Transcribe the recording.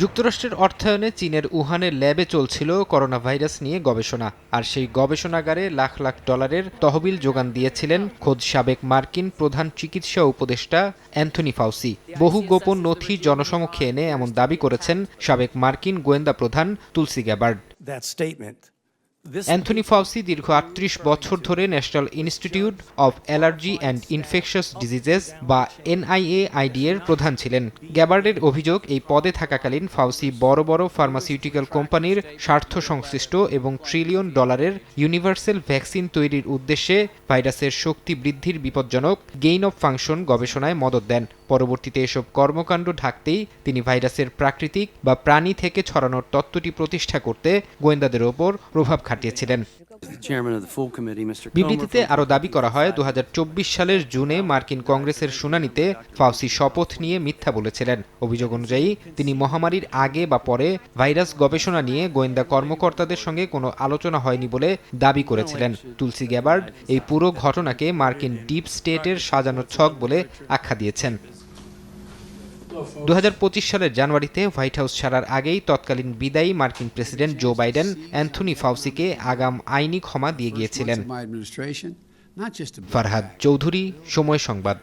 যুক্তরাষ্ট্রের অর্থায়নে চীনের উহানের ল্যাবে চলছিল করোনা ভাইরাস নিয়ে গবেষণা, আর সেই গবেষণাগারে লাখ লাখ ডলারের তহবিল যোগান দিয়েছিলেন খোদ সাবেক মার্কিন প্রধান চিকিৎসা উপদেষ্টা অ্যান্থনি ফাউসি। বহু গোপন নথি জনসমক্ষে এনে এমন দাবি করেছেন সাবেক মার্কিন গোয়েন্দা প্রধান তুলসি গ্যাবার্ড। অ্যান্থনি ফাউসি দীর্ঘ ৩৮ বছর ধরে national institute of allergy and infectious diseases বা NIAID এর প্রধান ছিলেন। গ্যাবার্ডের অভিযোগ, এই পদে থাকাকালীন ফাউসি বড় বড় ফার্মাসিউটিক্যাল কোম্পানির স্বার্থ সংশ্লিষ্ট এবং ট্রিলিয়ন ডলারের ইউনিভার্সাল ভ্যাকসিন তৈরির উদ্দেশ্যে ভাইরাসের শক্তি বৃদ্ধির বিপজ্জনক গেইন অফ ফাংশন গবেষণায় মদদ দেন। পরবর্তীতে এসব কর্মকাণ্ড ঢাকতেই তিনি ভাইরাসের প্রাকৃতিক বা প্রাণী থেকে ছড়ানোর তত্ত্বটি প্রতিষ্ঠা করতে গোয়েন্দাদের ওপর প্রভাব খাটিয়েছিলেন। বিবৃতিতে আরও দাবি করা হয়, 2024 সালের জুনে মার্কিন কংগ্রেসের শুনানিতে ফাউসি শপথ নিয়ে মিথ্যা বলেছিলেন। অভিযোগ অনুযায়ী তিনি মহামারীর আগে বা পরে ভাইরাস গবেষণা নিয়ে গোয়েন্দা কর্মকর্তাদের সঙ্গে কোনো আলোচনা হয়নি বলে দাবি করেছিলেন। তুলসি গ্যাবার্ড এই পুরো ঘটনাকে মার্কিন ডিপ স্টেটের সাজানো ছক বলে আখ্যা দিয়েছেন। 2025 সালের জানুয়ারিতে হোয়াইট হাউস ছাড়ার আগেই তৎকালীন বিদায়ী মার্কিন প্রেসিডেন্ট জো বাইডেন অ্যান্থনি ফাউসিকে আগাম আইনি ক্ষমা দিয়ে গিয়েছিলেন। ফারহাদ চৌধুরী, সময় সংবাদ।